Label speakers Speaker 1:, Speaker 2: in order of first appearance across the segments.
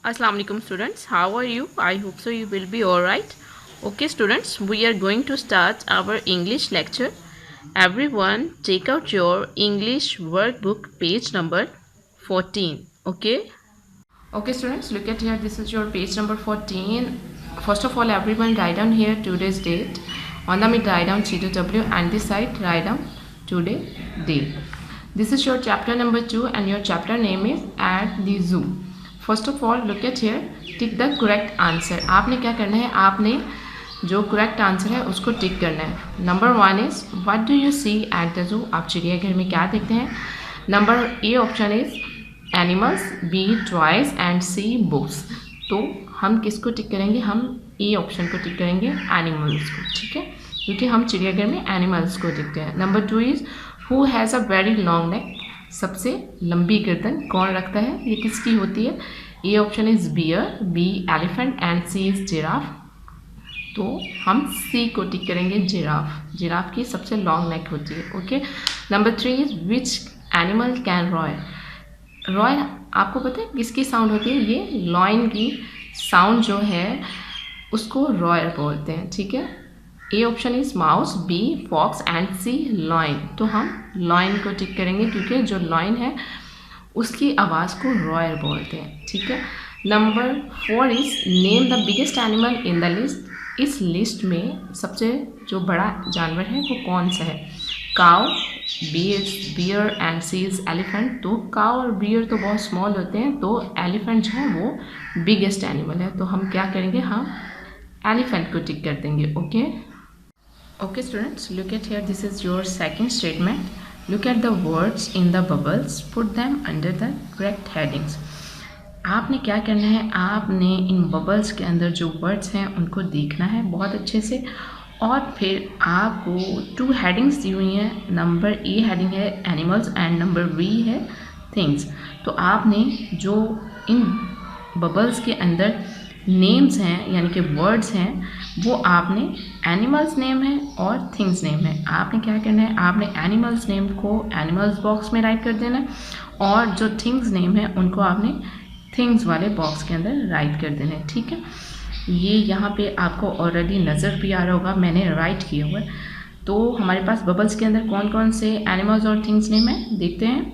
Speaker 1: Assalamu alaikum students, how are you? I hope so you will be alright. Okay students, we are going to start our English lecture. Everyone take out your English workbook page number 14. Okay students, look at here, this is your page number 14. First of all, everyone write down here today's date. On the mid write down TW and this side write down today day. This is your chapter number 2 and your chapter name is At the Zoo. First of all look at here, tick the correct answer. आपने क्या करना है, आपने जो correct answer है उसको tick करना है. Number 1 is what do you see at the zoo. आप चिड़ियाघर में क्या देखते हैं. Number A option is animals, B toys and C books. तो हम किसको टिक करेंगे, हम ए ऑप्शन को टिक करेंगे, एनिमल्स को. ठीक है, क्योंकि हम चिड़ियाघर में एनिमल्स को देखते हैं. Number 2 is who has a very long neck. सबसे लंबी गर्दन कौन रखता है, ये किसकी होती है. A option is bear, B elephant and C is giraffe. तो हम सी को टिक करेंगे, जिराफ. जिराफ की सबसे लॉन्ग नेक होती है. Okay. Number 3 is which animal can Roy. Roy आपको पता है किसकी साउंड होती है, ये लॉइन की साउंड जो है उसको रॉय बोलते हैं. ठीक है. A option is mouse, B fox and C lion. तो हम लॉइन को टिक करेंगे क्योंकि जो लॉइन है उसकी आवाज़ को रॉयर बोलते हैं. ठीक है. Number 4 is name the biggest animal in the list. इस लिस्ट में सबसे जो बड़ा जानवर है वो कौन सा है. Cow, bear and C is elephant. तो काउ और बियर तो बहुत स्मॉल होते हैं, तो एलिफेंट जो है वो बिगेस्ट एनिमल है. तो हम क्या करेंगे, हम एलिफेंट को टिक कर देंगे. Okay students, look at here, this is your second statement. Look at the words in the bubbles, put them under the correct headings. आपने क्या करना है, आपने इन बबल्स के अंदर जो वर्ड्स हैं उनको देखना है बहुत अच्छे से, और फिर आपको 2 हेडिंग्स दी हुई हैं. नंबर ए हेडिंग है एनिमल्स एंड नंबर बी है थिंग्स. तो आपने जो इन बबल्स के अंदर नेम्स हैं यानी कि वर्ड्स हैं वो आपने एनिमल्स नेम है और थिंग्स नेम है. आपने क्या करना है, आपने एनिमल्स नेम को एनिमल्स बॉक्स में राइट कर देना है, और जो थिंग्स नेम है उनको आपने थिंग्स वाले बॉक्स के अंदर राइट कर देना है. ठीक है. ये यहाँ पे आपको ऑलरेडी नज़र भी आ रहा होगा, मैंने राइट किया हुआ है. तो हमारे पास बबल्स के अंदर कौन कौन से एनिमल्स और थिंग्स नेम है देखते हैं.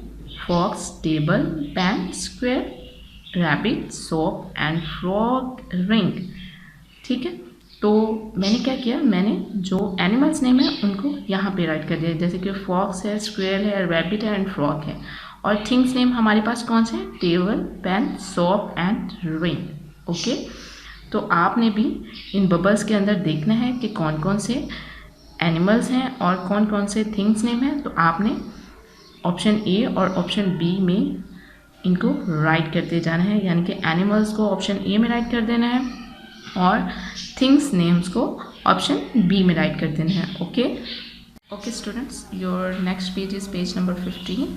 Speaker 1: Fox, table, pen, square, rabbit, soap and frog, ring. ठीक है. तो मैंने क्या किया, मैंने जो एनिमल्स नेम है उनको यहाँ पे राइट कर दिया, जैसे कि फॉक्स है, स्क्वेयर है, रैबिट है एंड फ्रॉग है. और थिंग्स नेम हमारे पास कौन से हैं, table, pen, soap and ring. Okay. तो आपने भी इन बबल्स के अंदर देखना है कि कौन कौन से एनिमल्स हैं और कौन कौन से थिंग्स नेम हैं. तो आपने ऑप्शन ए और ऑप्शन बी में इनको राइट करते जाना है, यानी कि एनिमल्स को ऑप्शन ए में राइट कर देना है और थिंग्स नेम्स को ऑप्शन बी में राइट कर देना है. Okay students, your next page is page number 15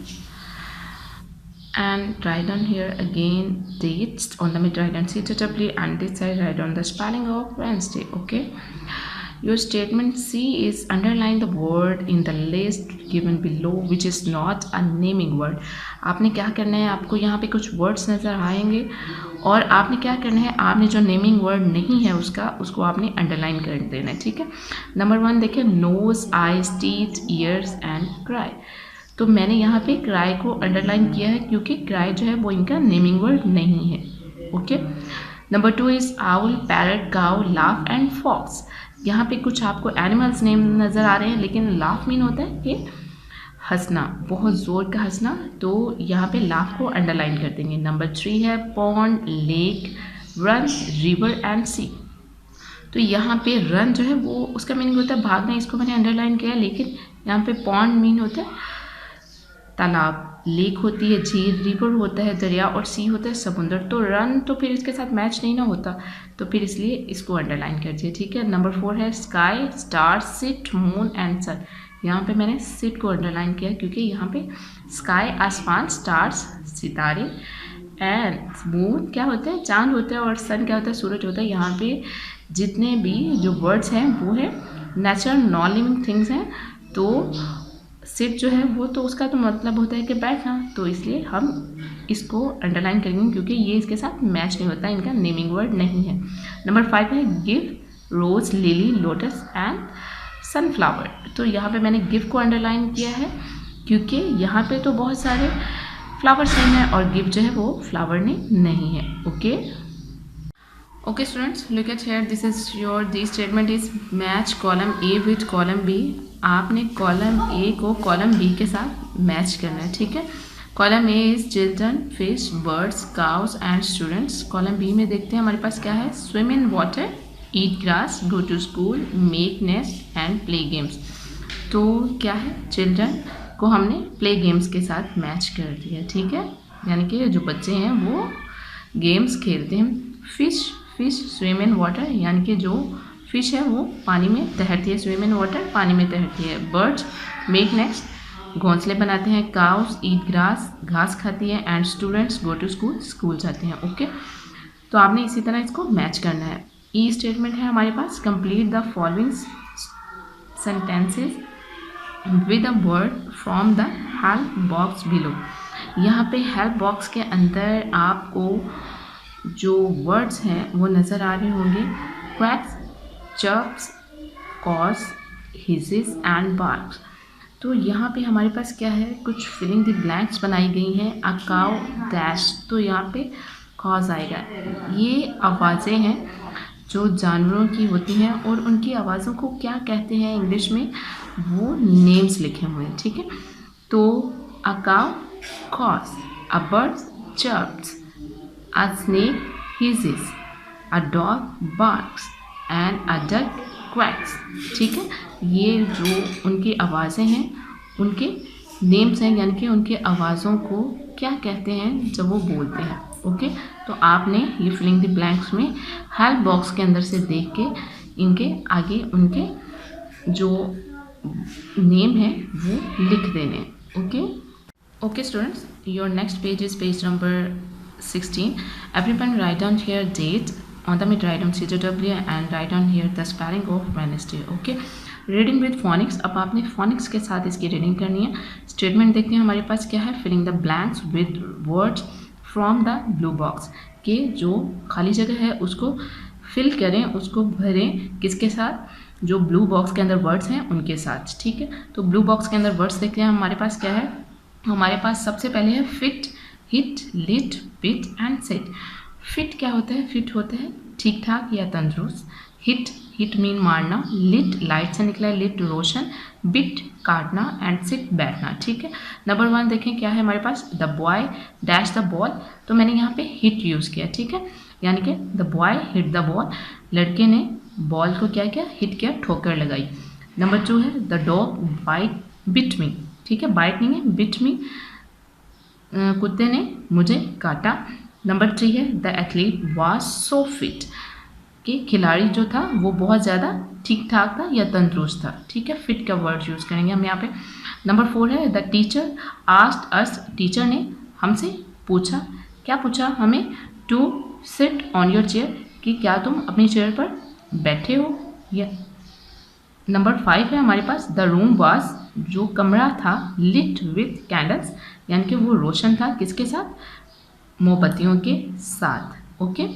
Speaker 1: and write down here again dates. On the mid write down CW and this side write down the spelling of Wednesday. Okay. Your statement C is underline the word in the list given below which is not a naming word. आपने क्या करना है, आपको यहाँ पे कुछ words नज़र आएंगे और आपने क्या करना है, आपने जो नेमिंग वर्ड नहीं है उसको आपने अंडरलाइन कर देना है. ठीक है. नंबर 1 देखिए, nose, eyes, teeth, ears and cry. तो मैंने यहाँ पे क्राई को अंडरलाइन किया है क्योंकि क्राई जो है वो इनका नेमिंग वर्ड नहीं है. Okay. Number 2 is owl, parrot, cow, laugh and fox. यहाँ पे कुछ आपको एनिमल्स नेम नज़र आ रहे हैं, लेकिन लाफ मीन होता है कि हंसना, बहुत ज़ोर का हंसना. तो यहाँ पे लाफ को अंडरलाइन कर देंगे. नंबर 3 है pond, lake, run, river and sea. तो यहाँ पे रन जो है वो उसका मीनिंग होता है भागना, इसको मैंने अंडरलाइन किया है. लेकिन यहाँ पे पॉन्ड मीन होता है तालाब, लेक होती है झील, रिवर होता है दरिया और सी होता है समुंदर. तो रन तो फिर इसके साथ मैच नहीं ना होता, तो फिर इसलिए इसको अंडरलाइन कर दिया. ठीक है. नंबर 4 है sky, star, sit, moon and sun. यहाँ पे मैंने सिट को अंडरलाइन किया क्योंकि यहाँ पे स्काई आसमान, स्टार्स सितारे, एंड मून क्या होता है चांद होता है, और सन क्या होता है सूरज होता है. यहाँ पे जितने भी जो वर्ड्स हैं वो है नेचुरल नॉन लिविंग थिंग्स हैं. तो सिट जो है वो तो उसका तो मतलब होता है कि बैठना, तो इसलिए हम इसको अंडरलाइन करेंगे क्योंकि ये इसके साथ मैच नहीं होता, इनका नेमिंग वर्ड नहीं है। नंबर 5 है give, rose, lily, lotus and sunflower. तो यहाँ पे मैंने गिव को अंडरलाइन किया है क्योंकि यहाँ पे तो बहुत सारे फ्लावर्स नेम है और गिव जो है वो फ्लावर नेम नहीं है। Okay students, look at here, this is your this statement is match column A with column B. आपने कॉलम ए को कॉलम बी के साथ मैच करना है, ठीक है। Column A is children, fish, birds, cows and students. Column B में देखते हैं हमारे पास क्या है, swim in water, eat grass, go to school, make nest and play games. तो क्या है, चिल्ड्रन को हमने प्ले गेम्स के साथ मैच कर दिया, ठीक है, यानी कि जो बच्चे हैं वो गेम्स खेलते हैं। फिश स्विम इन वाटर, यानी कि जो फिश है वो पानी में तैरती है, स्विम इन वाटर पानी में तैरती है। बर्ड्स मेक नेस्ट, घोंसले बनाते हैं। काउस ईट ग्रास, घास खाती है। And students go to school, school जाते हैं। ओके, तो आपने इसी तरह इसको मैच करना है। ई स्टेटमेंट है हमारे पास, complete the following sentences with a word from the help box below. यहाँ पे हेल्प बॉक्स के अंदर आपको जो वर्ड्स हैं वो नज़र आ रहे होंगे, quacks, chirps, caws, hisses and barks. तो यहाँ पे हमारे पास क्या है, कुछ फिलिंग द ब्लैंक्स बनाई गई हैं। अ काउ डैश, तो यहाँ पे कॉज आएगा। ये आवाज़ें हैं जो जानवरों की होती हैं और उनकी आवाज़ों को क्या कहते हैं इंग्लिश में, वो नेम्स लिखे हुए हैं, ठीक है। तो a cow caws, a bird chirps, a snake hisses, a dog barks and a duck quacks। ठीक है, ये जो उनकी आवाज़ें हैं उनके नेम्स हैं, यानी कि उनके आवाज़ों को क्या कहते हैं जब वो बोलते हैं। ओके, तो आपने ये फिलिंग द ब्लैंक्स में हेल्प बॉक्स के अंदर से देख के इनके आगे उनके जो नेम है वो लिख देने। Okay students, your next page is page number 16. Everyone write down here date. On the mid write down CW and write down here the spelling of Wednesday. Okay. Reading with phoenix. अब आपने phoenix के साथ इसकी reading करनी है। Statement देखते हैं हमारे पास क्या है, filling the blanks with words from the blue box. के जो खाली जगह है उसको फिल करें, उसको भरें किसके साथ, जो ब्लू बॉक्स के अंदर वर्ड्स हैं उनके साथ, ठीक है। तो ब्लू बॉक्स के अंदर वर्ड्स देखते हैं हमारे पास क्या है, हमारे पास सबसे पहले है fit, hit, lit, bit and set. Fit क्या होता है, फिट होता है ठीक ठाक या तंदुरुस्त। हिट मीन मारना। लिट लाइट से निकला है, लिट रोशन। बिट काटना एंड सिट बैठना, ठीक है। नंबर 1 देखें क्या है हमारे पास, the boy dash the ball. तो मैंने यहाँ पे हिट यूज़ किया, ठीक है, यानी कि the boy hit the ball, लड़के ने बॉल को क्या किया, हिट किया, ठोकर लगाई। नंबर 2 है द डॉग बिट मी, ठीक है, बाइट नहीं है, बिट मी, कुत्ते ने मुझे काटा। नंबर 3 है the athlete was so fit, कि खिलाड़ी जो था वो बहुत ज़्यादा ठीक ठाक था या तंदुरुस्त था, ठीक है, फिट का वर्ड यूज़ करेंगे हम यहाँ पे। नंबर 4 है the teacher asked us, teacher ने हमसे पूछा, क्या पूछा हमें, to sit on your chair, कि क्या तुम अपनी चेयर पर बैठे हो या। नंबर 5 है हमारे पास द रूम वाज, जो कमरा था, लिट विथ कैंडल्स, यानी कि वो रोशन था किसके साथ, मोमबत्तियों के साथ। ओके।